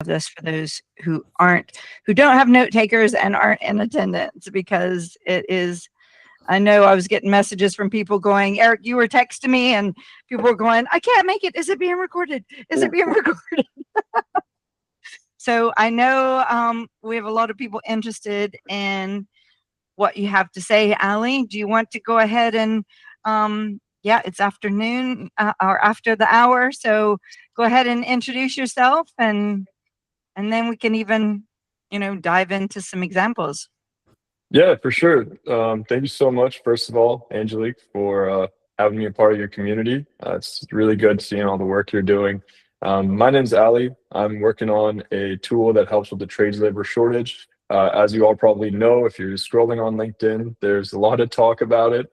this for those who don't have note takers and aren't in attendance, because it is, I know I was getting messages from people going, Eric, you were texting me, and people were going, I can't make it. Is it being recorded? Is it being recorded? So I know we have a lot of people interested in what you have to say. Ali, do you want to go ahead and, yeah, it's afternoon or after the hour. So go ahead and introduce yourself, and then we can even, dive into some examples. Yeah, for sure. Thank you so much, first of all, Angelique, for having me a part of your community. It's really good seeing all the work you're doing. My name's Ali. I'm working on a tool that helps with the trades labor shortage. As you all probably know, if you're scrolling on LinkedIn, there's a lot of talk about it.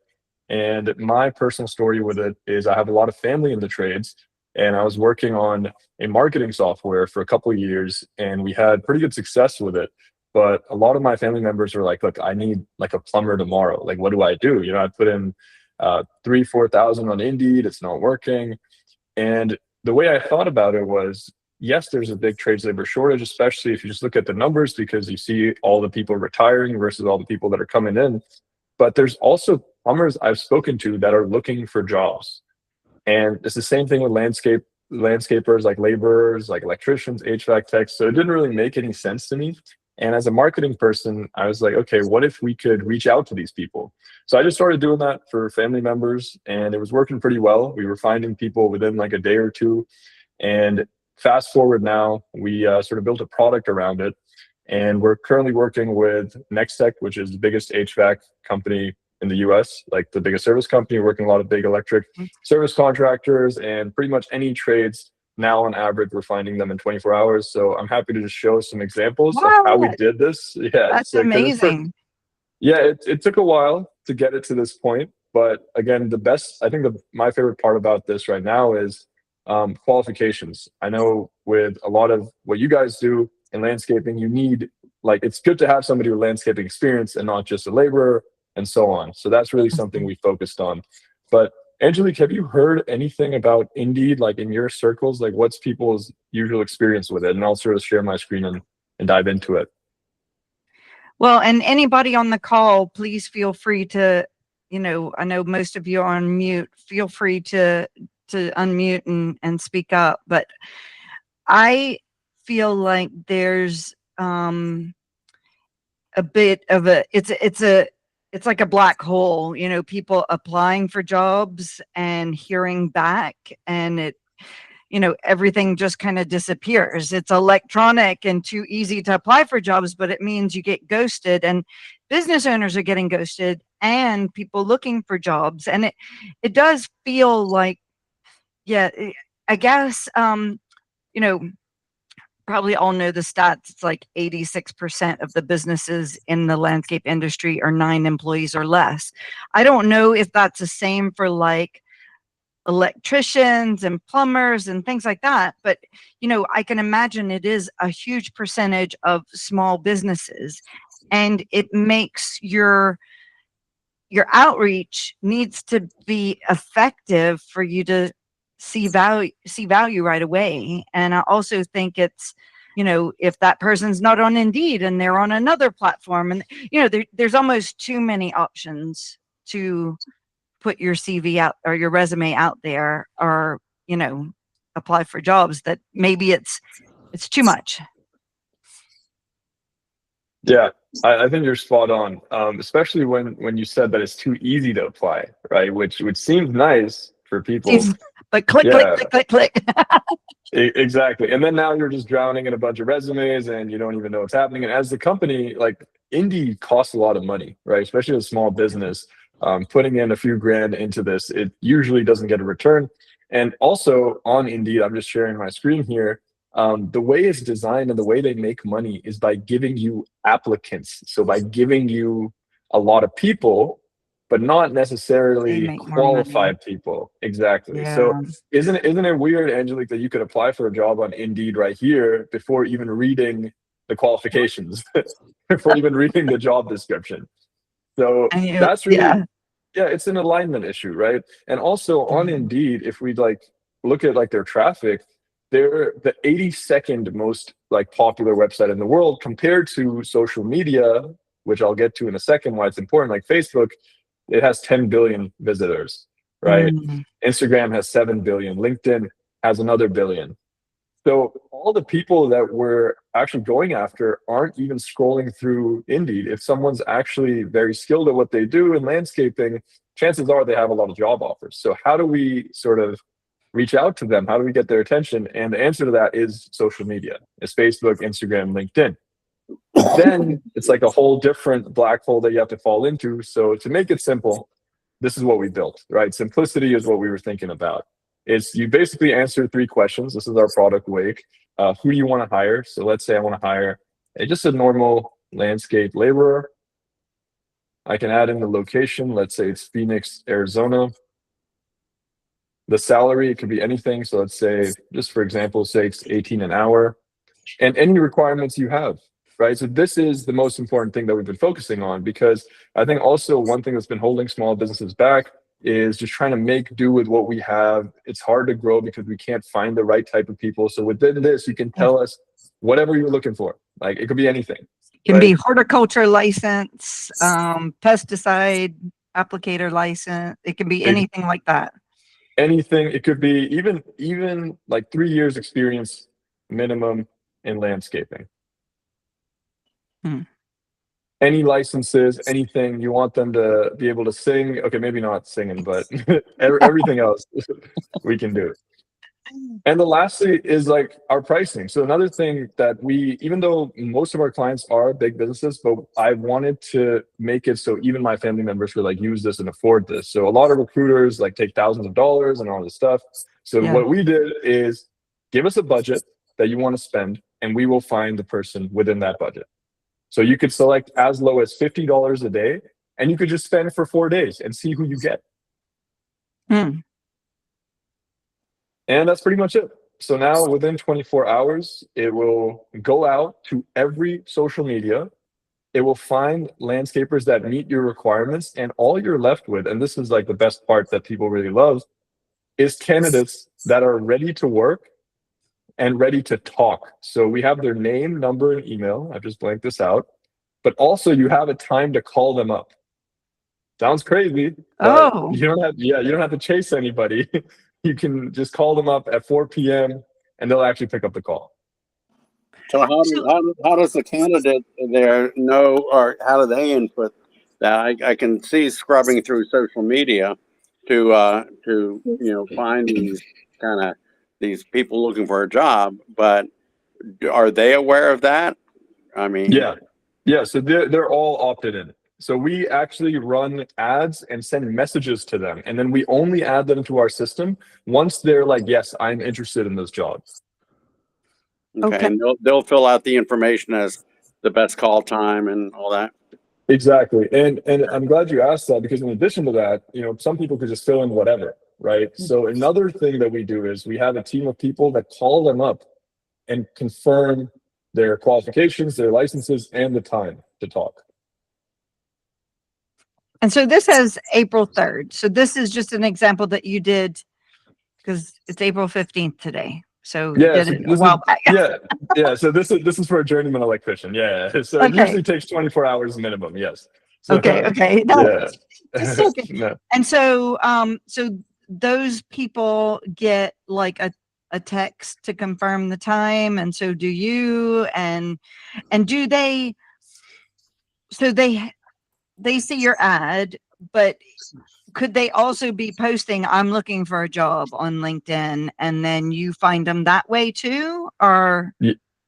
And my personal story with it is I have a lot of family in the trades, and I was working on a marketing software for a couple of years, and we had pretty good success with it. But a lot of my family members were like, look, I need like a plumber tomorrow. Like, what do I do? I put in 3,000, 4,000 on Indeed. It's not working. And the way I thought about it was, yes, there's a big trades labor shortage, especially if you just look at the numbers, because you see all the people retiring versus all the people that are coming in. But there's also plumbers I've spoken to that are looking for jobs. And it's the same thing with landscapers, like laborers, like electricians, HVAC techs. So it didn't really make any sense to me. And as a marketing person, I was like, okay, what if we could reach out to these people? So I just started doing that for family members, and it was working pretty well. We were finding people within like a day or two. And fast forward now, we sort of built a product around it. And we're currently working with Nextech, which is the biggest HVAC company in the US, like the biggest service company, working a lot of big electric service contractors and pretty much any trades. Now, on average, we're finding them in 24 hours. So I'm happy to just show some examples of how we did this. Yeah, that's amazing. It took a while to get it to this point. But again, my favorite part about this right now is qualifications. I know with a lot of what you guys do in landscaping, you need, like, it's good to have somebody with landscaping experience and not just a laborer and so on. So that's really something we focused on. But Angelique, have you heard anything about Indeed, like in your circles? Like, what's people's usual experience with it? And I'll sort of share my screen and dive into it. Well, and anybody on the call, please feel free to, I know most of you are on mute. Feel free to unmute and speak up. But I feel like there's a bit of it's like a black hole, people applying for jobs and hearing back, and everything just kind of disappears. It's electronic and too easy to apply for jobs, but it means you get ghosted, and business owners are getting ghosted, and people looking for jobs. And it does feel like, yeah, I guess, probably all know the stats. It's like 86% of the businesses in the landscape industry are 9 employees or less. I don't know if that's the same for like electricians and plumbers and things like that, but I can imagine it is a huge percentage of small businesses, and it makes your outreach needs to be effective for you to see value right away. And I also think it's, if that person's not on Indeed and they're on another platform, and there's almost too many options to put your CV out or your resume out there, or apply for jobs, that maybe it's too much. Yeah, I think you're spot on, especially when you said that it's too easy to apply, right? Which seems nice for people. But click. Exactly. And then now you're just drowning in a bunch of resumes and you don't even know what's happening. And as the company, like, Indeed costs a lot of money, right? Especially a small business. Putting in a few grand into this, it usually doesn't get a return. And also on Indeed, I'm just sharing my screen here. The way it's designed and the way they make money is by giving you applicants. So by giving you a lot of people, but not necessarily qualified people. Exactly. Yeah. So isn't it weird, Angelique, that you could apply for a job on Indeed right here before even reading the qualifications, before even reading the job description? So that's really, it's an alignment issue, right? And also on Indeed, if we like look at like their traffic, they're the 82nd most like popular website in the world compared to social media, which I'll get to in a second why it's important. Like Facebook, it has 10 billion visitors, right? Mm. Instagram has 7 billion. LinkedIn has another billion. So all the people that we're actually going after aren't even scrolling through Indeed. If someone's actually very skilled at what they do in landscaping, chances are they have a lot of job offers. So how do we sort of reach out to them? How do we get their attention? And the answer to that is social media. It's Facebook, Instagram, LinkedIn. But then it's like a whole different black hole that you have to fall into. So to make it simple, this is what we built, right? Simplicity is what we were thinking about. Is you basically answer 3 questions. This is our product, Wake. Who do you want to hire? So let's say I want to hire just a normal landscape laborer. I can add in the location. Let's say it's Phoenix, Arizona. The salary, it could be anything. So let's say, just for example's sake, 18 an hour. And any requirements you have, right? So this is the most important thing that we've been focusing on, because I think also one thing that's been holding small businesses back is just trying to make do with what we have. It's hard to grow because we can't find the right type of people. So within this, you can tell us whatever you're looking for. Like it could be anything. Can right? be horticulture license, pesticide applicator license. It can be anything like that. Anything. It could be even like 3 years experience minimum in landscaping. Any licenses, anything you want them to be able to sing. Okay, maybe not singing, but everything else we can do. And the lastly is like our pricing. So another thing that we, even though most of our clients are big businesses, but I wanted to make it so even my family members could like use this and afford this. So a lot of recruiters like take thousands of dollars and all this stuff. So what we did is give us a budget that you want to spend, and we will find the person within that budget. So you could select as low as $50 a day, and you could just spend for 4 days and see who you get. And that's pretty much it. So now within 24 hours, it will go out to every social media. It will find landscapers that meet your requirements, and all you're left with, and this is like the best part that people really love, is candidates that are ready to work and ready to talk. So we have their name, number, and email. I've just blanked this out. But also you have a time to call them up. Sounds crazy. But you don't have to chase anybody. You can just call them up at 4 p.m. and they'll actually pick up the call. So how does the candidate there know, or how do they input that? I can see scrubbing through social media to find these people looking for a job, but are they aware of that? I mean, yeah. So they're all opted in. So we actually run ads and send messages to them, and then we only add them to our system once they're like, yes, I'm interested in this job. Okay. And they'll fill out the information as the best call time and all that. Exactly. And I'm glad you asked that, because in addition to that, some people could just fill in whatever, right? So another thing that we do is we have a team of people that call them up and confirm their qualifications, their licenses, and the time to talk. And so this has April 3rd. So this is just an example that you did, because it's April 15th today. So you did it a while back. So this is for a journeyman electrician. Yeah. So it usually takes 24 hours minimum. Yes. So, okay. No, No. And so so those people get like a text to confirm the time, and so do you, and do they, so they see your ad, but could they also be posting, I'm looking for a job on LinkedIn, and then you find them that way too? Or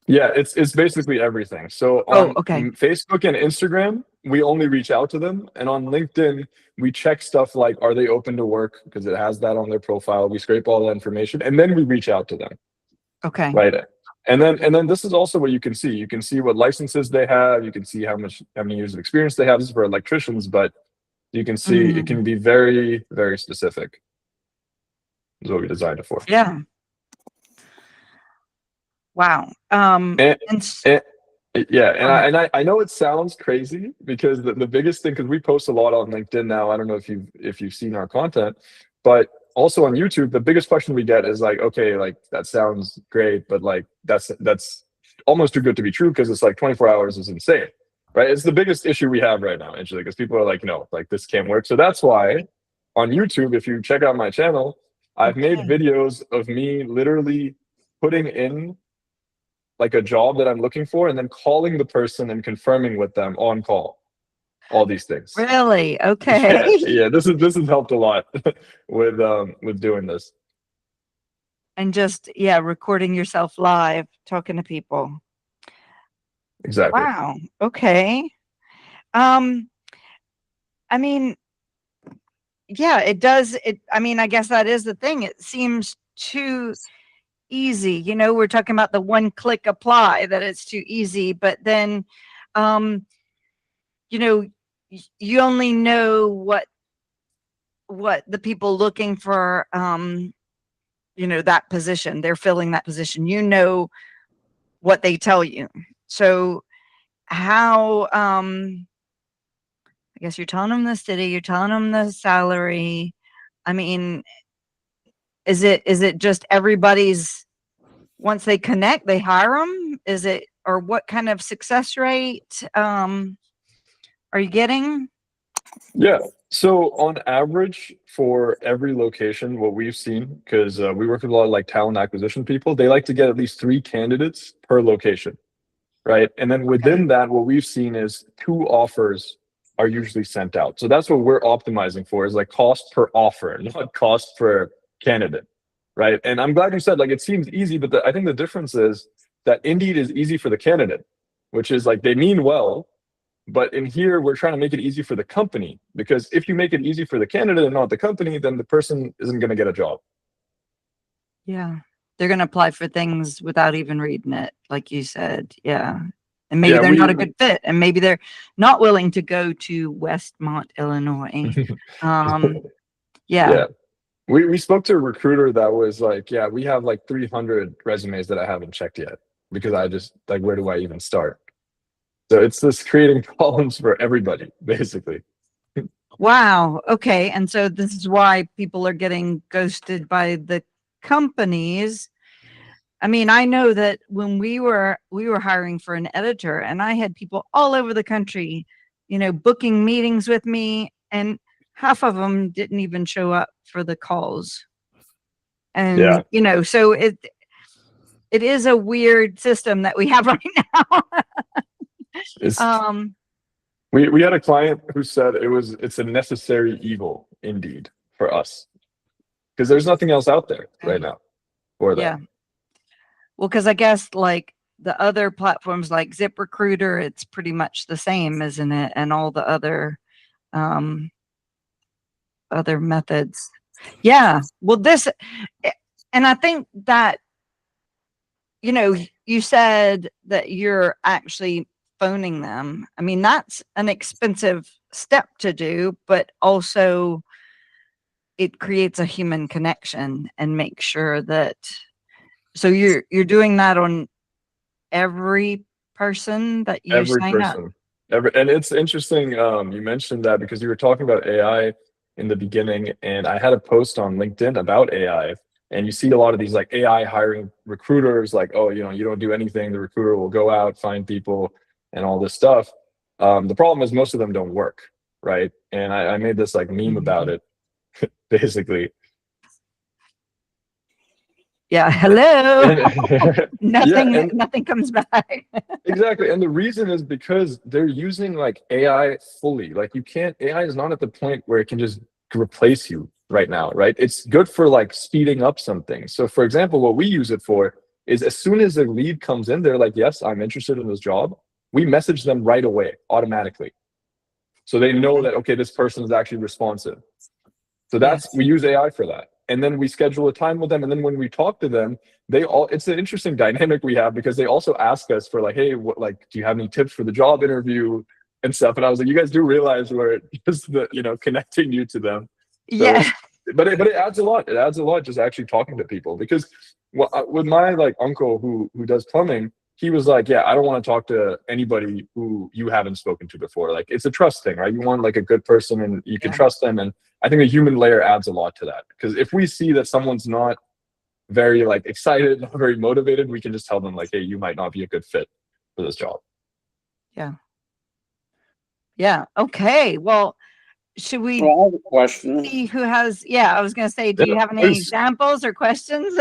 yeah, it's basically everything. So on Facebook and Instagram, we only reach out to them, and on LinkedIn we check stuff like, are they open to work, because it has that on their profile. We scrape all that information, and then we reach out to them. Right. And then this is also what you can see. You can see what licenses they have. You can see how many years of experience they have. This is for electricians, but you can see it can be very, very specific. Is what we designed it for. Yeah. Wow. I know it sounds crazy, because the biggest thing, because we post a lot on LinkedIn now. I don't know if you've seen our content, but also on YouTube, the biggest question we get is like, okay, like that sounds great, but like that's almost too good to be true, because it's like 24 hours is insane, right? It's the biggest issue we have right now, actually, because people are like, no, like this can't work. So that's why on YouTube, if you check out my channel, I've made videos of me literally putting in like a job that I'm looking for and then calling the person and confirming with them on call. All these things. Really? Okay. Yeah, this has helped a lot with doing this. And just, yeah, recording yourself live, talking to people. Exactly. Wow. Okay. I mean, yeah, it does. I mean, I guess that is the thing. It seems too easy. You know, we're talking about the one-click apply, that it's too easy, but then, you know, you only know what the people looking for, you know, that position, they're filling that position, you know what they tell you. So how, I guess you're telling them the city, you're telling them the salary. I mean, is it just everybody's, once they connect, they hire them? Is it, or what kind of success rate are you getting? Yeah. So on average, for every location, what we've seen, because we work with a lot of like talent acquisition people, they like to get at least 3 candidates per location, right? And then within that, what we've seen is 2 offers are usually sent out. So that's what we're optimizing for, is like cost per offer, not cost per candidate, right? And I'm glad you said, like, it seems easy, but I think the difference is that Indeed is easy for the candidate, which is like they mean well. But in here, we're trying to make it easy for the company, because if you make it easy for the candidate and not the company, then the person isn't going to get a job. Yeah. They're going to apply for things without even reading it, like you said. Yeah. And maybe they're not a good fit, and maybe they're not willing to go to Westmont, Illinois. Yeah. We spoke to a recruiter that was like, yeah, we have like 300 resumes that I haven't checked yet, because I just like, where do I even start? So it's just creating problems for everybody, basically. Wow. Okay. And so this is why people are getting ghosted by the companies. I mean, I know that when we were hiring for an editor, and I had people all over the country, you know, booking meetings with me, and half of them didn't even show up for the calls. And, you know, so it is a weird system that we have right now. We had a client who said it's a necessary evil, Indeed, for us, because there's nothing else out there right now for that. Yeah. Well, because I guess like the other platforms like ZipRecruiter, it's pretty much the same, isn't it? And all the other methods. Yeah. Well, this, and I think that, you know, you said that you're actually phoning them. I mean, that's an expensive step to do, but also it creates a human connection and make sure that, so you're doing that on every person that you sign up. And it's interesting you mentioned that, because you were talking about AI in the beginning, and I had a post on LinkedIn about AI, and you see a lot of these like AI hiring recruiters, like, oh, you know, you don't do anything, the recruiter will go out, find people and all this stuff. The problem is most of them don't work, right? And I made this like meme about it, basically. Yeah. Hello. Nothing, nothing comes back. Exactly. And the reason is because they're using like AI fully. Like AI is not at the point where it can just replace you right now, right? It's good for like speeding up some things. So for example, what we use it for is, as soon as a lead comes in, they're like, yes, I'm interested in this job. We message them right away, automatically. So they know that, okay, this person is actually responsive. So we use AI for that. And then we schedule a time with them. And then when we talk to them, it's an interesting dynamic we have, because they also ask us for like, hey, do you have any tips for the job interview and stuff? And I was like, you guys do realize we're just connecting you to them. Yeah. So, but it adds a lot. It adds a lot just actually talking to people, because with my like uncle who does plumbing, he was like, yeah, I don't want to talk to anybody who you haven't spoken to before. Like, it's a trust thing, right? You want like a good person, and you can trust them. And I think the human layer adds a lot to that, because if we see that someone's not very like excited, not very motivated, we can just tell them like, hey, you might not be a good fit for this job. Yeah. Yeah. Okay. Well, should we Well, I have a question. see who has, yeah, I was going to say, do you have any examples or questions?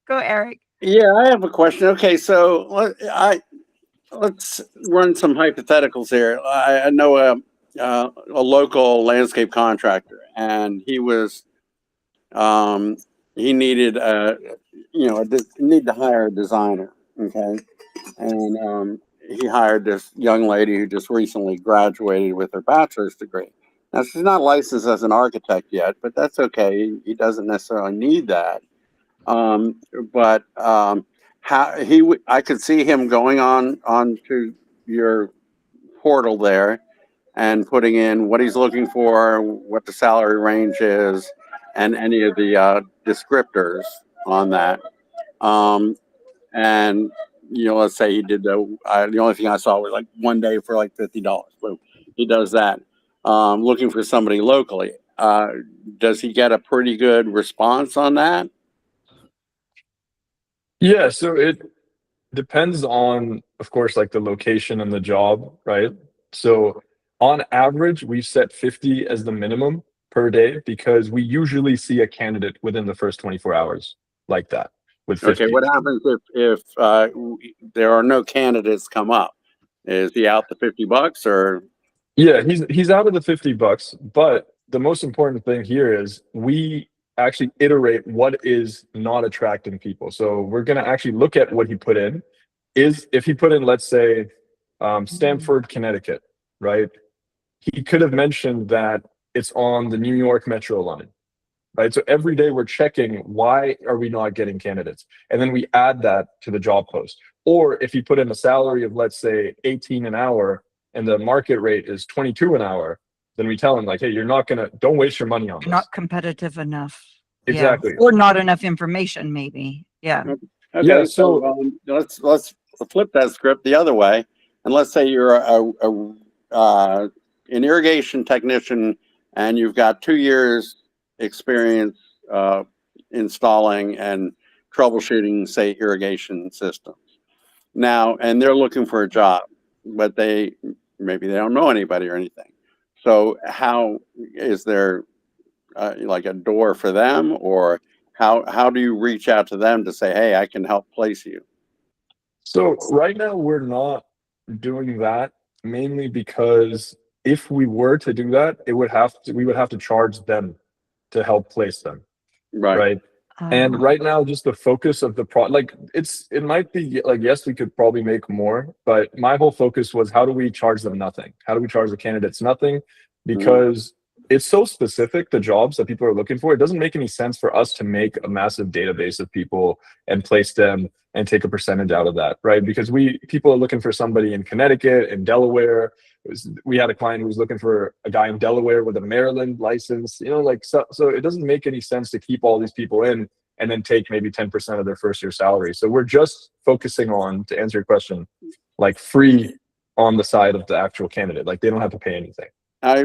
Go, Eric. Yeah, I have a question. Okay, so let's run some hypotheticals here. I know a local landscape contractor, and he was he needed need to hire a designer. Okay, and he hired this young lady who just recently graduated with her bachelor's degree. Now she's not licensed as an architect yet, but that's okay. He doesn't necessarily need that. But I could see him going on to your portal there and putting in what he's looking for, what the salary range is, and any of the descriptors on that. And let's say he did the only thing I saw was like one day for like $50. So he does that. Looking for somebody locally. Does he get a pretty good response on that? Yeah, so it depends on, of course, like the location and the job, right? So on average, we've set 50 as the minimum per day, because we usually see a candidate within the first 24 hours like that with 50. Okay, what happens if there are no candidates come up? Is he out the $50 or? Yeah, he's out of the $50, but the most important thing here is we actually iterate what is not attracting people. So we're going to actually look at what he put in. If he put in, let's say, Stamford, Connecticut, right? He could have mentioned that it's on the New York Metro line, right? So every day we're checking, why are we not getting candidates? And then we add that to the job post. Or if you put in a salary of, let's say, 18 an hour and the market rate is 22 an hour, then we tell him like, hey, don't waste your money on this. Not competitive enough. Exactly. Yeah. Or not enough information, maybe. Yeah. Okay, Yeah, so let's flip that script the other way, and let's say you're an irrigation technician and you've got 2 years experience installing and troubleshooting, say, irrigation systems. Now, and they're looking for a job, but maybe they don't know anybody or anything. So how is there like a door for them, or how do you reach out to them to say, hey, I can help place you? So right now we're not doing that, mainly because if we were to do that, we would have to charge them to help place them. Right. And right now, just the focus of the it might be like, yes, we could probably make more, but my whole focus was, how do we charge them nothing? How do we charge the candidates nothing? Because it's so specific, the jobs that people are looking for. It doesn't make any sense for us to make a massive database of people and place them and take a percentage out of that, right? Because people are looking for somebody in Connecticut and Delaware. We had a client who was looking for a guy in Delaware with a Maryland license, so it doesn't make any sense to keep all these people in and then take maybe 10% of their first year salary. So we're just focusing on, to answer your question, like free on the side of the actual candidate. Like they don't have to pay anything.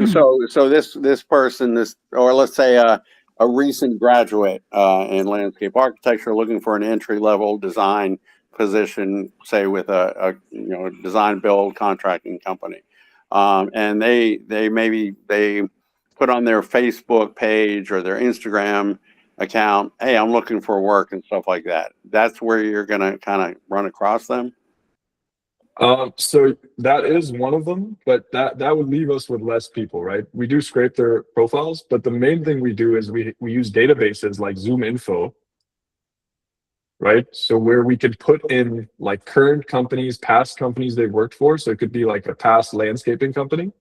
So this person, or let's say a recent graduate in landscape architecture, looking for an entry-level design position, say with a design build contracting company, and they put on their Facebook page or their Instagram account, hey, I'm looking for work and stuff like that. That's where you're going to kind of run across them. So that is one of them, but that would leave us with less people, right? We do scrape their profiles, but the main thing we do is we use databases like Zoom Info, right? So where we could put in like current companies, past companies they've worked for. So it could be like a past landscaping company.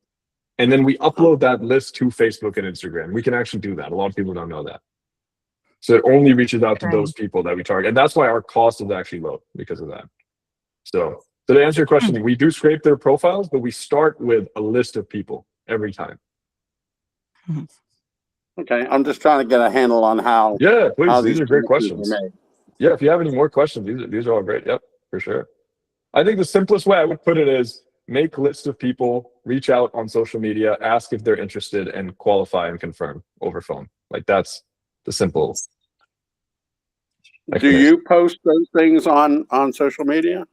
And then we upload that list to Facebook and Instagram. We can actually do that. A lot of people don't know that. So it only reaches out to those people that we target. And that's why our cost is actually low, because of that. So to answer your question, we do scrape their profiles, but we start with a list of people every time. Okay, I'm just trying to get a handle on how. Yeah, please. These are great questions. Yeah, if you have any more questions, these are all great. Yep, for sure. I think the simplest way I would put it is, make lists of people, reach out on social media, ask if they're interested, and qualify and confirm over phone. Like that's the simple. Do you post those things on social media?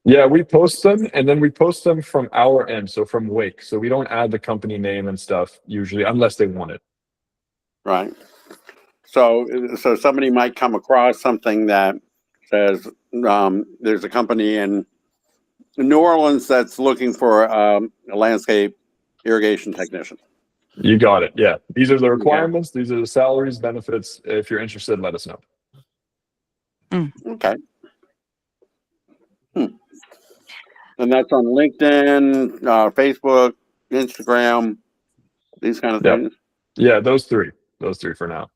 Yeah, we post them, and then we post them from our end, so from Wake. So we don't add the company name and stuff usually, unless they want it. Right. So somebody might come across something that says there's a company in New Orleans that's looking for a landscape irrigation technician. You got it. Yeah, these are the requirements. These are the salaries, benefits. If you're interested, let us know. Okay. And that's on LinkedIn, Facebook, Instagram, these kind of things. Yeah, those three for now.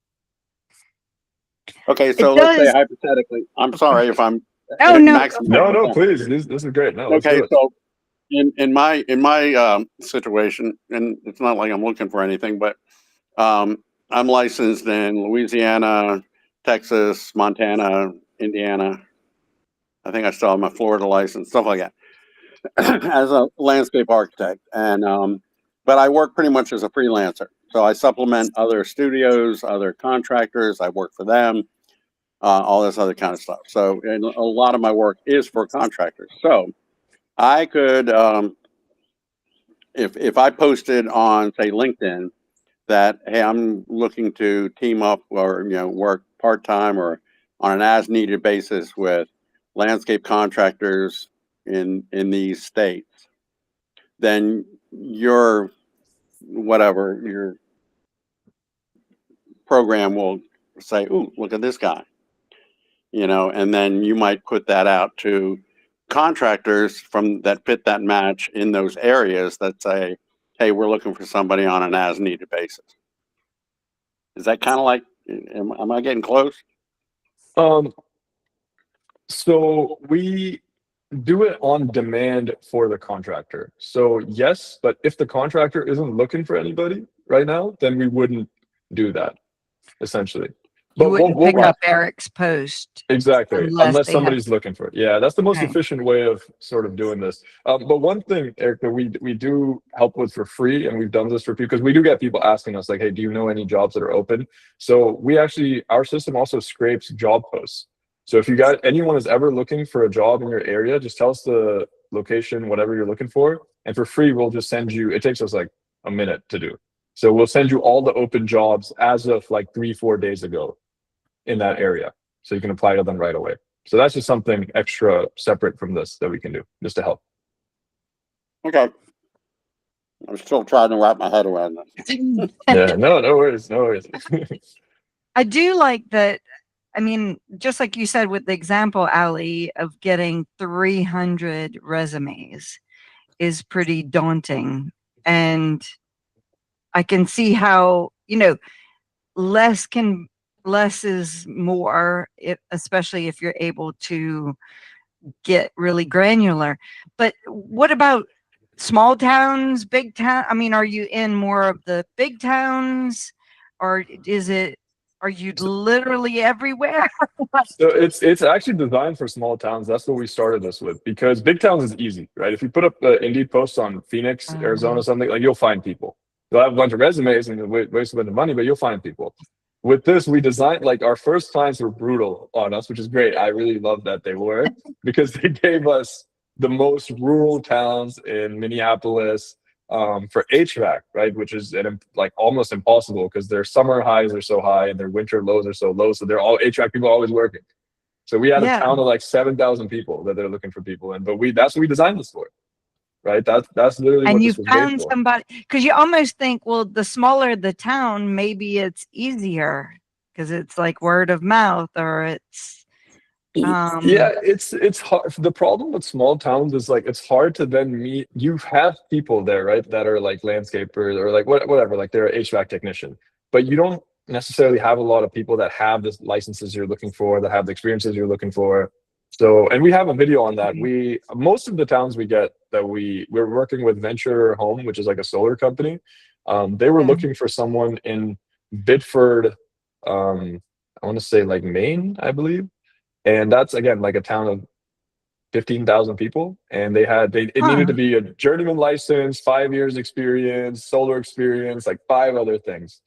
Okay, so let's say hypothetically, I'm sorry if I'm no, please. This is great. No, okay, so in my situation, and it's not like I'm looking for anything, but I'm licensed in Louisiana, Texas, Montana, Indiana. I think I still have my Florida license, stuff like that, as a landscape architect. And but I work pretty much as a freelancer. So I supplement other studios, other contractors. I work for them, all this other kind of stuff. So and a lot of my work is for contractors. So I could, if I posted on, say, LinkedIn, that, hey, I'm looking to team up or work part-time or on an as-needed basis with landscape contractors in these states, then your program will say, ooh, look at this guy, and then you might put that out to contractors that fit that match in those areas that say, hey, we're looking for somebody on an as-needed basis. Is that kind of like, am I getting close? So we do it on demand for the contractor. So yes, but if the contractor isn't looking for anybody right now, then we wouldn't do that, essentially. You wouldn't pick up Eric's post. Exactly, unless somebody's looking for it. Yeah, that's the most efficient way of sort of doing this. But one thing, Eric, that we do help with for free, and we've done this for people, because we do get people asking us, like, hey, do you know any jobs that are open? So our system also scrapes job posts. So if anyone is ever looking for a job in your area, just tell us the location, whatever you're looking for, and for free, we'll just send you, it takes us like a minute to do. So we'll send you all the open jobs as of like 3-4 days ago in that area. So you can apply to them right away. So that's just something extra separate from this that we can do just to help. Okay. I'm still trying to wrap my head around that. Yeah, no worries. I do like that. I mean, just like you said with the example, Ali, of getting 300 resumes is pretty daunting. And I can see how, less is more, especially if you're able to get really granular. But what about small towns, big town? I mean, are you in more of the big towns, or are you literally everywhere? So it's actually designed for small towns. That's what we started this with, because big towns is easy, right? If you put up an Indeed post on Phoenix, Arizona, something, like, you'll find people. You'll have a bunch of resumes and waste a bunch of money, but you'll find people. With this, we designed, like, our first clients were brutal on us, which is great. I really love that they were, because they gave us the most rural towns in Minneapolis for HVAC, right? Which is like almost impossible, because their summer highs are so high and their winter lows are so low. So they're all HVAC people always working. So we had a town of like 7,000 people that they're looking for people in, but that's what we designed this for. Right, that's literally what this was made for. And you found somebody, because you almost think, well, the smaller the town, maybe it's easier because it's like word of mouth, or it's yeah, it's hard. The problem with small towns is, like, it's hard to then meet. You have people there, right, that are like landscapers or like whatever, like they're an HVAC technician, but you don't necessarily have a lot of people that have the licenses you're looking for, that have the experiences you're looking for. So, and we have a video on that. Most of the towns we get that we're working with Venture Home, which is like a solar company. They were looking for someone in Biddeford, I want to say like Maine, I believe. And that's, again, like a town of 15,000 people, and it needed to be a journeyman license, 5 years experience, solar experience, like 5 other things.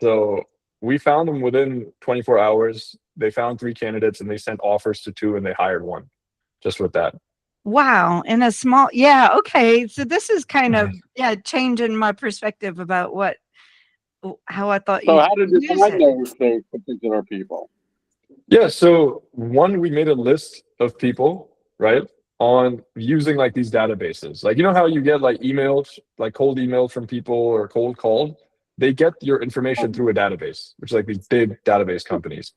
So we found them within 24 hours. They found 3 candidates and they sent offers to 2 and they hired 1 just with that. Wow. In a small, yeah. Okay. So this is kind of, changing my perspective about how I thought So you how did you use find it. those particular people? Yeah, so one, we made a list of people, right, on using like these databases. Like, you know how you get like emails, like cold emails from people or cold called? They get your information through a database, which is like these big database companies.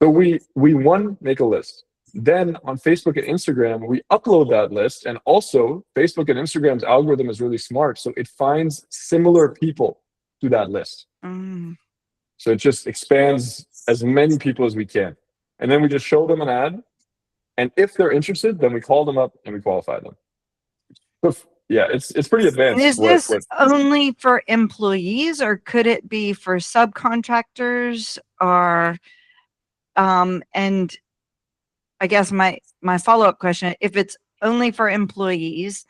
So we one, make a list. Then on Facebook and Instagram, we upload that list. And also Facebook and Instagram's algorithm is really smart. So it finds similar people to that list. Mm. So it just expands as many people as we can. And then we just show them an ad. And if they're interested, then we call them up and we qualify them. So yeah, it's pretty advanced. And is this only for employees, or could it be for subcontractors? Or and I guess my follow-up question, if it's only for employees,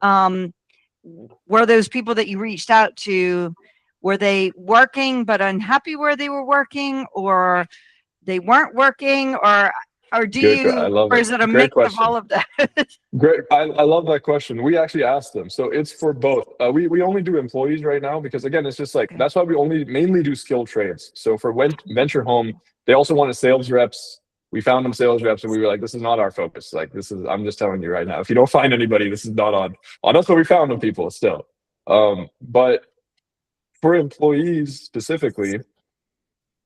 were those people that you reached out to, were they working but unhappy where they were working, or they weren't working, or do you, or is it a mix of all of that? Great. I love that question. We actually asked them. So it's for both. We only do employees right now because, again, it's just like, that's why we mainly do skilled trades. So for Venture Home, they also wanted sales reps. We found them sales reps, and we were like, this is not our focus. Like, I'm just telling you right now, if you don't find anybody, this is not on us, but we found them people still. But for employees specifically,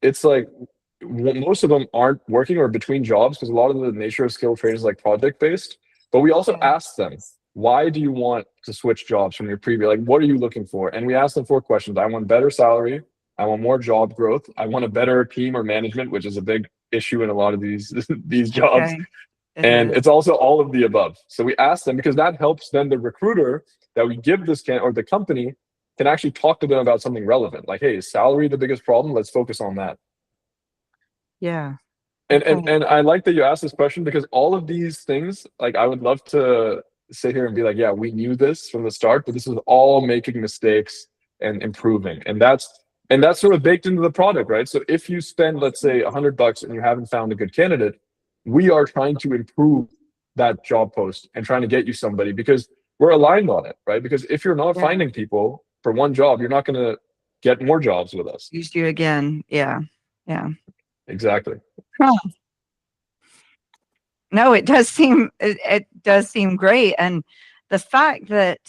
it's like, most of them aren't working or between jobs because a lot of the nature of skilled trades is like project based. But we also ask them, why do you want to switch jobs from your previous, like, what are you looking for? And we ask them 4 questions. I want better salary. I want more job growth. I want a better team or management, which is a big issue in a lot of these jobs. Okay. And it's also all of the above. So we ask them because that helps then the recruiter that we give this or the company can actually talk to them about something relevant. Like, hey, is salary the biggest problem? Let's focus on that. Yeah. And I like that you asked this question because all of these things, like, I would love to sit here and be like, yeah, we knew this from the start, but this is all making mistakes and improving. And that's sort of baked into the product, right? So if you spend, let's say, $100 and you haven't found a good candidate, we are trying to improve that job post and trying to get you somebody because we're aligned on it, right? Because if you're not finding people for one job, you're not going to get more jobs with us. Use you again. Yeah. Yeah. Exactly. Huh. No, it does seem great. And the fact that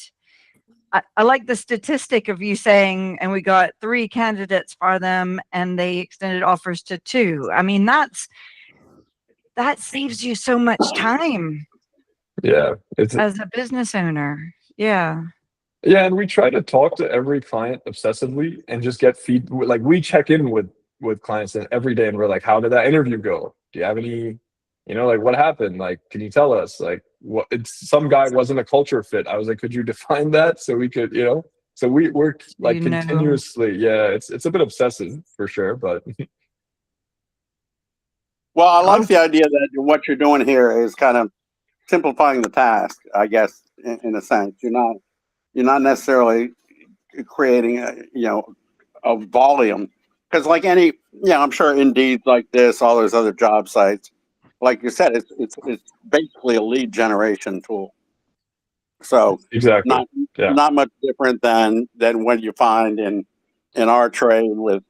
I like the statistic of you saying, and we got 3 candidates for them and they extended offers to 2. I mean, that saves you so much time. Yeah. As a business owner. Yeah. Yeah. And we try to talk to every client obsessively and just get feedback. Like, we check in with clients every day and we're like, how did that interview go? Do you have any, like, what happened? Like, can you tell us? Like, what? Some guy wasn't a culture fit. I was like, could you define that so we could, so we're like continuously, it's a bit obsessive for sure, but. Well, I like the idea that what you're doing here is kind of simplifying the task, I guess, in a sense. You're not necessarily creating a volume, because like any, I'm sure Indeed like this, all those other job sites, like you said, it's basically a lead generation tool. So exactly, not much different than what you find in our trade with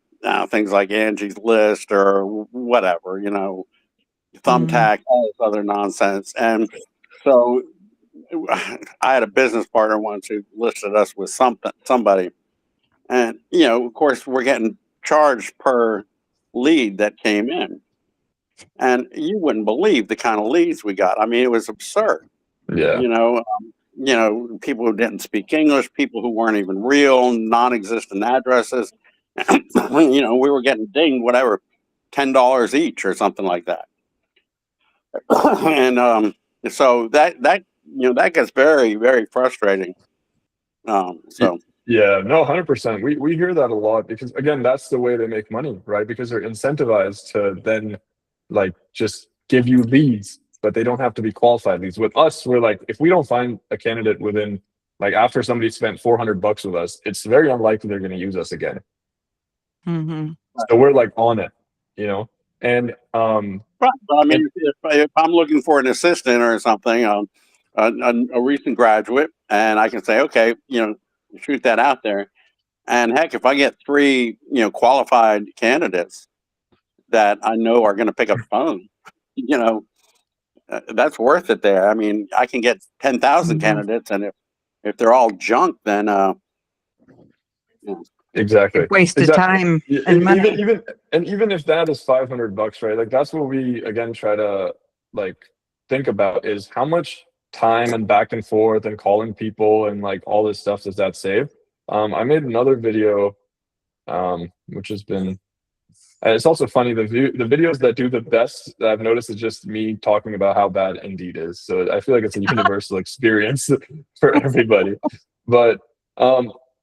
things like Angie's List or whatever, Thumbtack, all this other nonsense. And so I had a business partner once who listed us with somebody, and of course we're getting charged per lead that came in, and you wouldn't believe the kind of leads we got. I mean, it was absurd. Yeah. People who didn't speak English, people who weren't even real, non-existent addresses. We were getting dinged whatever, $10 each or something like that. And so that gets very, very frustrating. So yeah, no, 100%. We hear that a lot because, again, that's the way they make money, right? Because they're incentivized to then, like, just give you leads but they don't have to be qualified leads. With us, we're like, if we don't find a candidate within, like after somebody spent $400 with us, it's very unlikely they're going to use us again. Mm-hmm. So we're like on it, you know. And Right. But I mean, if I'm looking for an assistant or something, a recent graduate, and I can say, okay, shoot that out there. And heck, if I get 3, qualified candidates that I know are going to pick up the phone, that's worth it there. I mean, I can get 10,000 candidates, and if they're all junk, then exactly, Wasted time and and money. even if that is $500, right? Like that's what we again try to like think about is how much time and back and forth and calling people and like all this stuff does that save? I made another video, which has been. It's also funny, the videos that do the best that I've noticed is just me talking about how bad Indeed is. So I feel like it's a universal experience for everybody. But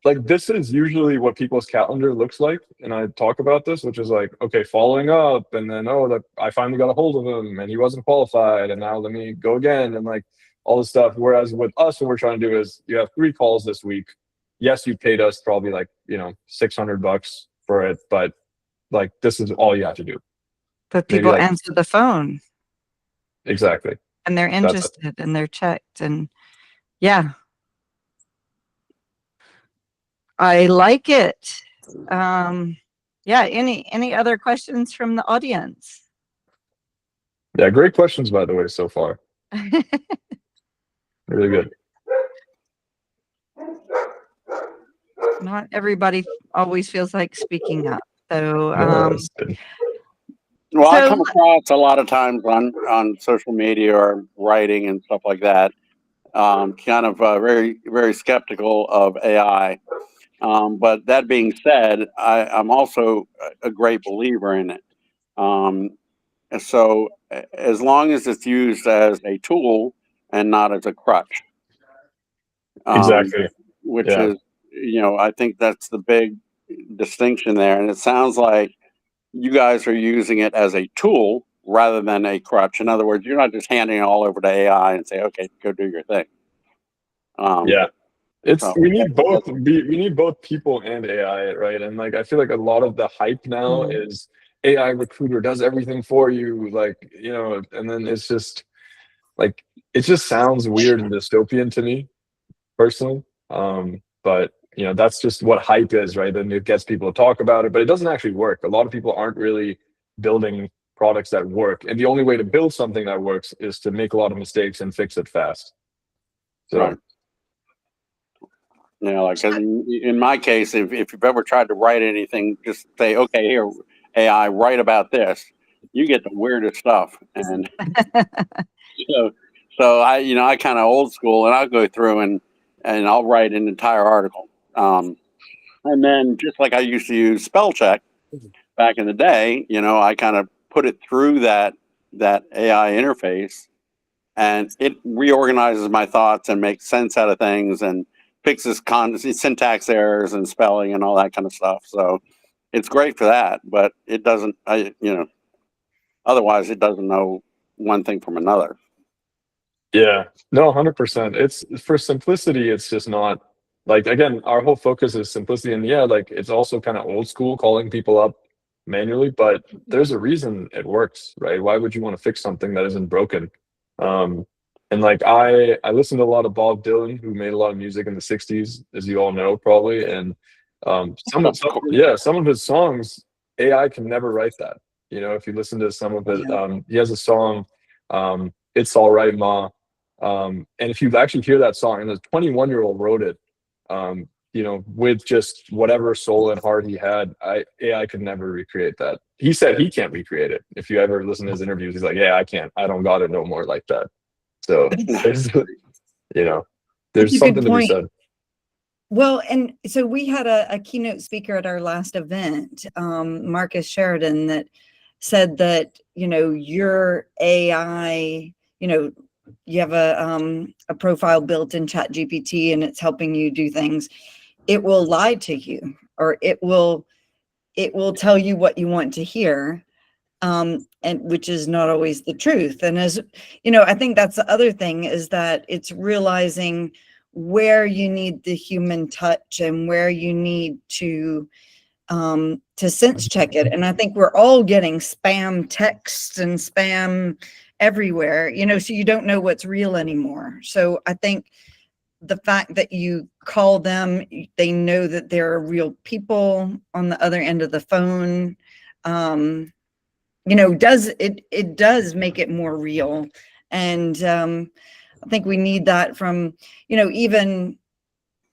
like this is usually what people's calendar looks like. And I talk about this, which is like, okay, following up, and then, I finally got a hold of him and he wasn't qualified, and now let me go again, and like all this stuff. Whereas with us, what we're trying to do is you have 3 calls this week. Yes, you paid us probably like, $600 for it, but like this is all you have to do. But people answer the phone. Exactly. And they're interested and they're checked, and yeah. I like it. Yeah, any other questions from the audience? Yeah, great questions by the way so far. Really good. Not everybody always feels like speaking up. So, well, I come across a lot of times on social media or writing and stuff like that, kind of very, very skeptical of AI. But that being said, I'm also a great believer in it. And so as long as it's used as a tool and not as a crutch, exactly. Which is, I think that's the big distinction there. And it sounds like you guys are using it as a tool rather than a crutch. In other words, you're not just handing it all over to AI and say, okay, go do your thing. Yeah. We need both. We need both people and AI, right? And like I feel like a lot of the hype now is AI recruiter does everything for you, like and then it's just like it just sounds weird and dystopian to me personally. But that's just what hype is, right? And it gets people to talk about it, but it doesn't actually work. A lot of people aren't really building products that work, and the only way to build something that works is to make a lot of mistakes and fix it fast. So. Right. Like in my case, if you've ever tried to write anything, just say, okay, here, AI, write about this. You get the weirdest stuff. And so I kind of old school, and I'll go through and I'll write an entire article. And then just like I used to use spell check back in the day, I kind of put it through that AI interface, and it reorganizes my thoughts and makes sense out of things and fixes syntax errors and spelling and all that kind of stuff. So it's great for that, but it doesn't, otherwise it doesn't know one thing from another. Yeah, no, 100%. It's for simplicity. It's just not like, again, our whole focus is simplicity, and like it's also kind of old school calling people up manually, but there's a reason it works, right? Why would you want to fix something that isn't broken? And like I listened to a lot of Bob Dylan, who made a lot of music in the 60s, as you all know, probably. And some of his songs, AI can never write that. If you listen to some of it, he has a song, It's All Right, Ma. And if you actually hear that song, and the 21-year-old wrote it, with just whatever soul and heart he had, AI could never recreate that. He said he can't recreate it. If you ever listen to his interviews, he's like, yeah, I can't. I don't got it no more like that. So there's something to be said. Well, and so we had a keynote speaker at our last event, Marcus Sheridan, that said that, your AI, you have a profile built in ChatGPT and it's helping you do things. It will lie to you, or it will tell you what you want to hear. and which is not always the truth. And as you know, I think that's the other thing, is that it's realizing where you need the human touch and where you need to sense check it. And I think we're all getting spam texts and spam everywhere, you know, so you don't know what's real anymore. So I think the fact that you call them, they know that there are real people on the other end of the phone, you know, it does make it more real. And I think we need that from, you know, even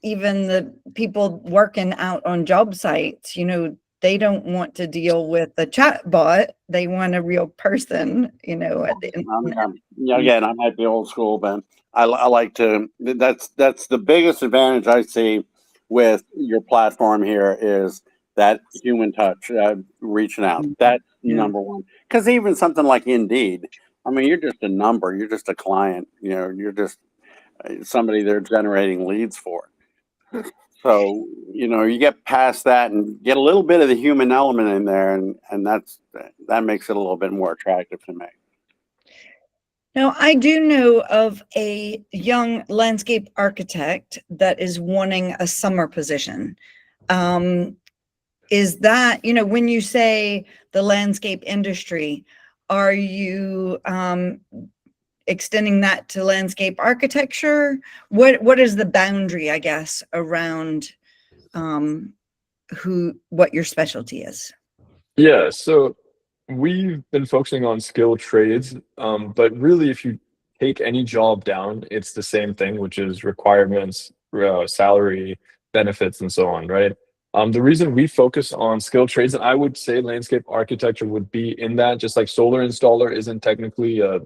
the people working out on job sites, you know, they don't want to deal with a chat bot. They want a real person, you know, at the end. Yeah, again, I might be old school, but I like to, that's the biggest advantage I see with your platform here, is that human touch, reaching out. That's number one. Because even something like Indeed, I mean, you're just a number, you're just a client, you know, you're just somebody they're generating leads for. So, you know, you get past that and get a little bit of the human element in there, and that makes it a little bit more attractive to me. Now, I do know of a young landscape architect that is wanting a summer position. Is that, you know, when you say the landscape industry, are you extending that to landscape architecture? What is the boundary, I guess, around what your specialty is? Yeah, so we've been focusing on skilled trades, but really, if you take any job down, it's the same thing, which is requirements, salary, benefits, and so on, right? The reason we focus on skilled trades, and I would say landscape architecture would be in that, just like solar installer isn't technically a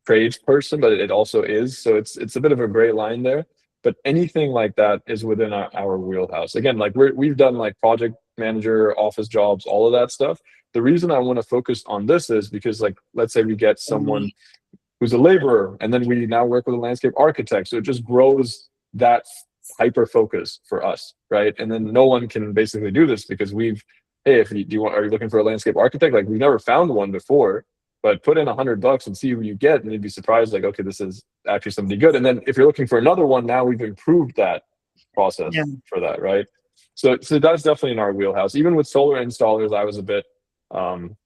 tradesperson, but it also is. So it's a bit of a gray line there. But anything like that is within our wheelhouse. Again, like we've done like project manager, office jobs, all of that stuff. The reason I want to focus on this is because, like, let's say we get someone who's a laborer, and then we now work with a landscape architect. So it just grows that hyper focus for us, right? And then no one can basically do this because hey, are you looking for a landscape architect? Like, we've never found one before. But put in $100 and see who you get, and you'd be surprised, like, okay, this is actually somebody good. And then if you're looking for another one, now we've improved that process for that, right? So that's definitely in our wheelhouse. Even with solar installers, I was a bit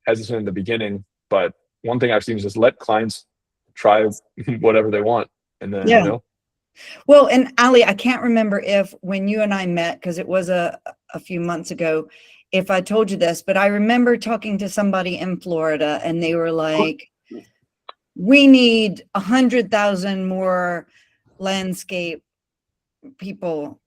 hesitant in the beginning, but one thing I've seen is just let clients try whatever they want, and then you know. Well, and Ali, I can't remember if when you and I met, because it was a few months ago, if I told you this, but I remember talking to somebody in Florida, and they were like, we need 100,000 more landscape people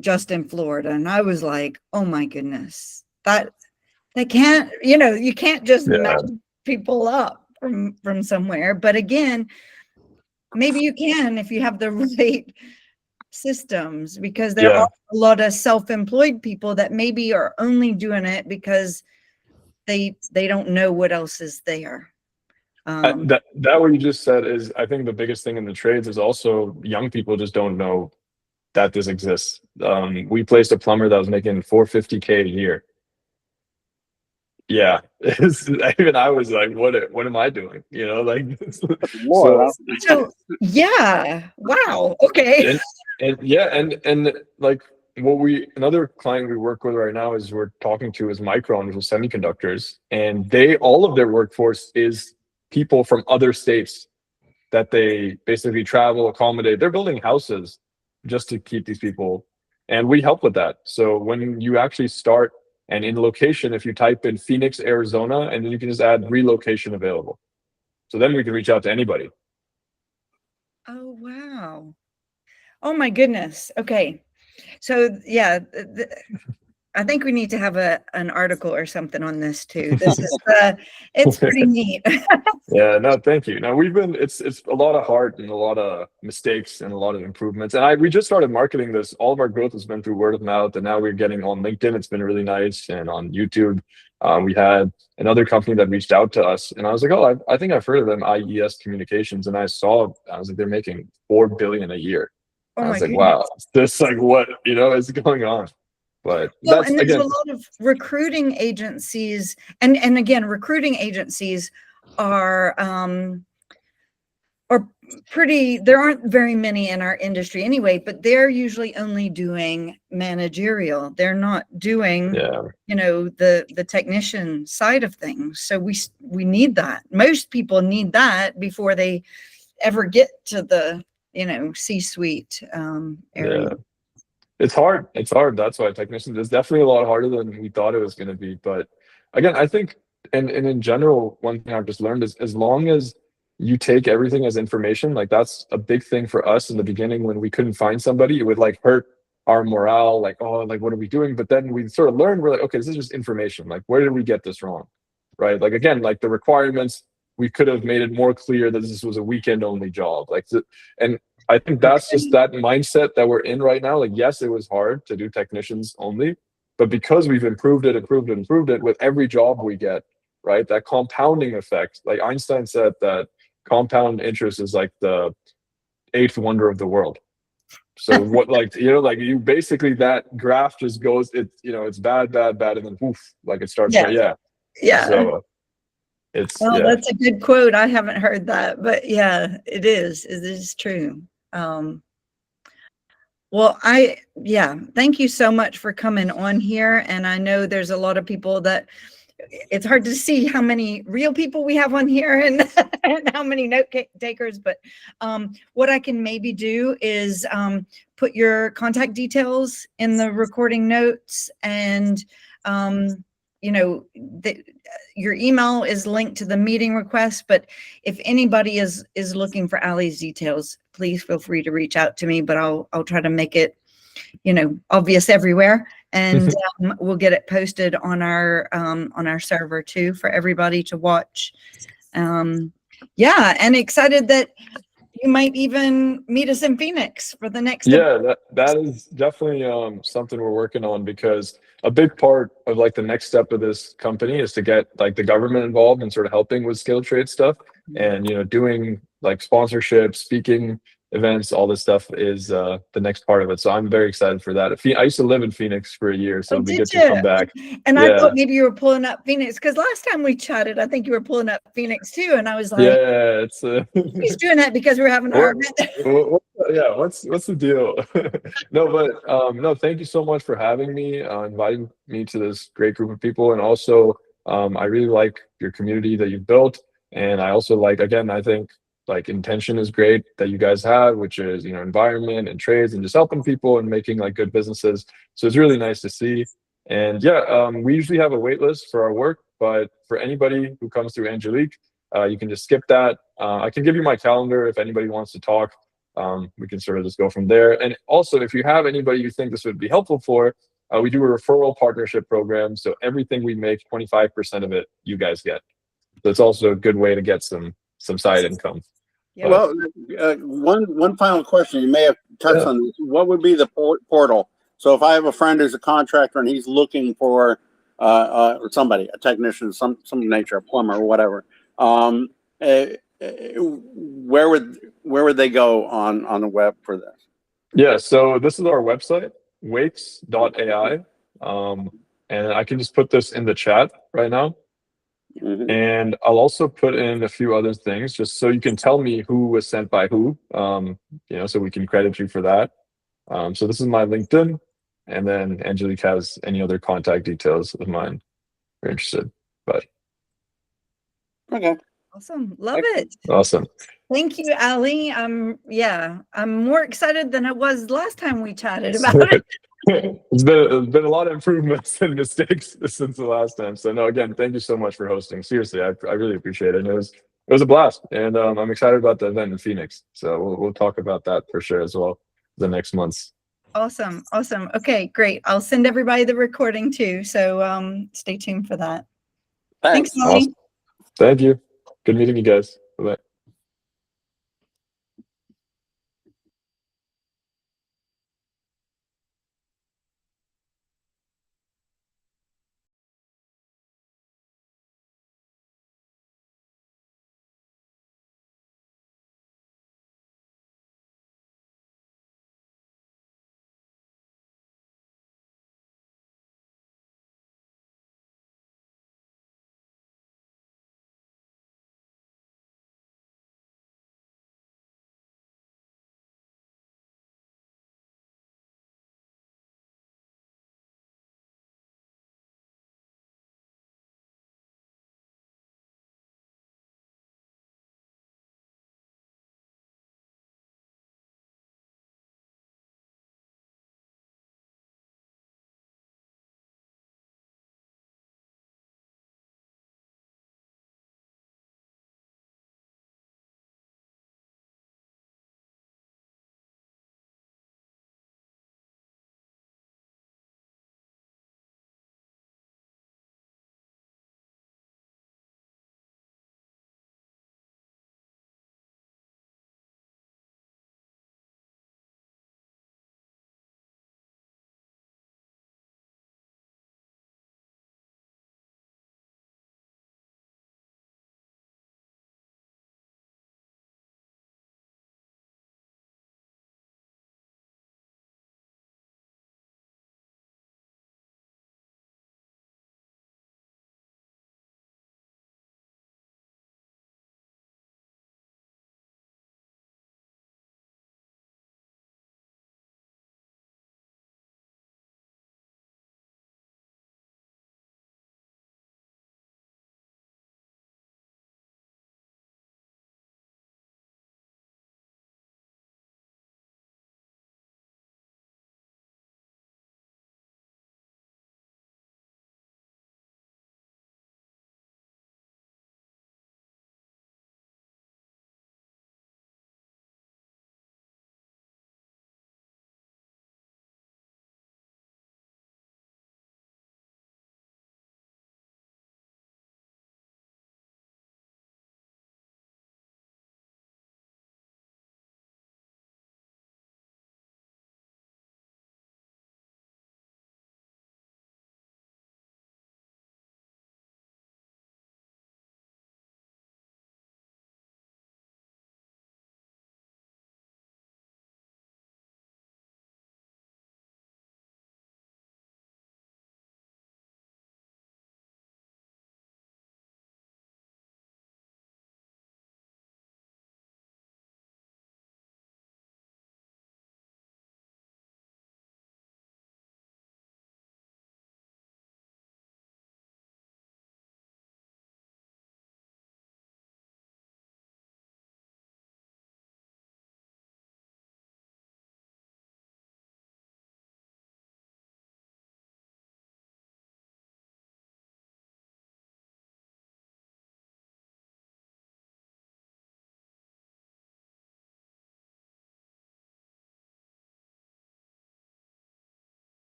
just in Florida. And I was like, oh my goodness, they can't, you know, you can't just match people up from somewhere. But again, maybe you can if you have the right systems, because there are a lot of self-employed people that maybe are only doing it because they don't know what else is there. That what you just said is, I think, the biggest thing in the trades is also young people just don't know that this exists. We placed a plumber that was making $450K a year. Yeah, even I was like, what am I doing? You know, like, so yeah, wow, okay. And like, another client we work with right now is Micron, which is semiconductors, and all of their workforce is people from other states that they basically travel, accommodate. They're building houses just to keep these people, and we help with that. So when you actually start, and in location, if you type in Phoenix, Arizona, and then you can just add relocation available. So then we can reach out to anybody. Oh, wow. Oh my goodness. Okay. So yeah, I think we need to have an article or something on this too. This is it's pretty neat. Yeah, no, thank you. Now it's a lot of heart and a lot of mistakes and a lot of improvements. And we just started marketing this. All of our growth has been through word of mouth, and now we're getting on LinkedIn. It's been really nice, and on YouTube. We had another company that reached out to us, and I was like, oh, I think I've heard of them, IES Communications, and I was like, they're making $4 billion a year. Oh, I was like, wow, this, like, what, is going on? But Well, that's and there's again, a lot of recruiting agencies, and again, recruiting agencies are pretty, there aren't very many in our industry anyway, but they're usually only doing managerial. They're not doing, yeah, you know, the technician side of things. So we need that. Most people need that before they ever get to the, you know, C-suite area. yeah. It's hard. It's hard. That's why technicians is definitely a lot harder than we thought it was going to be. But again, I think, and in general, one thing I've just learned is as long as you take everything as information, like that's a big thing for us in the beginning when we couldn't find somebody, it would like hurt our morale. Like, oh, like what are we doing? But then we sort of learned, we're like, okay, this is just information. Like, where did we get this wrong? Right? Like again, like the requirements, we could have made it more clear that this was a weekend only job. Like, and I think that's just that mindset that we're in right now. Like, yes, it was hard to do technicians only, but because we've improved it with every job we get, right? That compounding effect. Like Einstein said that compound interest is like the eighth wonder of the world. So what, like, you know, like you basically, that graph just goes, it's, you know, it's bad, and then poof, like it starts. Yeah. So it's, well, that's a good quote. I haven't heard that, but yeah, it is true. Well, thank you so much for coming on here. And I know there's a lot of people that it's hard to see how many real people we have on here and, and how many note takers, but what I can maybe do is put your contact details in the recording notes, and you know, your email is linked to the meeting request, but if anybody is looking for Ali's details, please feel free to reach out to me, but I'll try to make it, you know, obvious everywhere, and we'll get it posted on our server too for everybody to watch. Yeah, and excited that you might even meet us in Phoenix for the next event. Yeah, that is definitely something we're working on, because a big part of like the next step of this company is to get like the government involved and sort of helping with skilled trade stuff, and you know, doing like sponsorships, speaking events, all this stuff is the next part of it. So I'm very excited for that. I used to live in Phoenix for a year, so it'll be good to come back. And I thought maybe you were pulling up Phoenix, because last time we chatted, I think you were pulling up Phoenix too, and I was like, yeah, it's he's doing that because we're having our event. Yeah, what's the deal? No, but no, thank you so much for having me, inviting me to this great group of people. And also I really like your community that you've built, and I also like, again, I think like intention is great that you guys have, which is, you know, environment and trades and just helping people and making like good businesses. So it's really nice to see. And yeah, we usually have a wait list for our work, but for anybody who comes through Angelique, you can just skip that. I can give you my calendar if anybody wants to talk. We can sort of just go from there. And also, if you have anybody you think this would be helpful for, we do a referral partnership program. So everything we make, 25% of it you guys get. So it's also a good way to get some side income. Yeah. Well, one final question. You may have touched on this. What would be the portal? So if I have a friend who's a contractor and he's looking for somebody, a technician, some nature, a plumber or whatever, where would they go on the web for this? Yeah, so this is our website, Wakes.ai, and I can just put this in the chat right now. Mm-hmm. And I'll also put in a few other things just so you can tell me who was sent by who, you know, so we can credit you for that. So this is my LinkedIn, and then Angelique has any other contact details of mine if you're interested. But okay. Awesome. Love it. Awesome. Thank you, Ali. I'm more excited than I was last time we chatted about it. It's been a lot of improvements and mistakes since the last time. So no, again, thank you so much for hosting. Seriously, I really appreciate it. And it was a blast, and I'm excited about the event in Phoenix. So we'll talk about that for sure as well the next months. Awesome. Okay, great. I'll send everybody the recording too. So stay tuned for that. Thanks, Ali. Awesome. Thank you. Good meeting you guys. Bye-bye.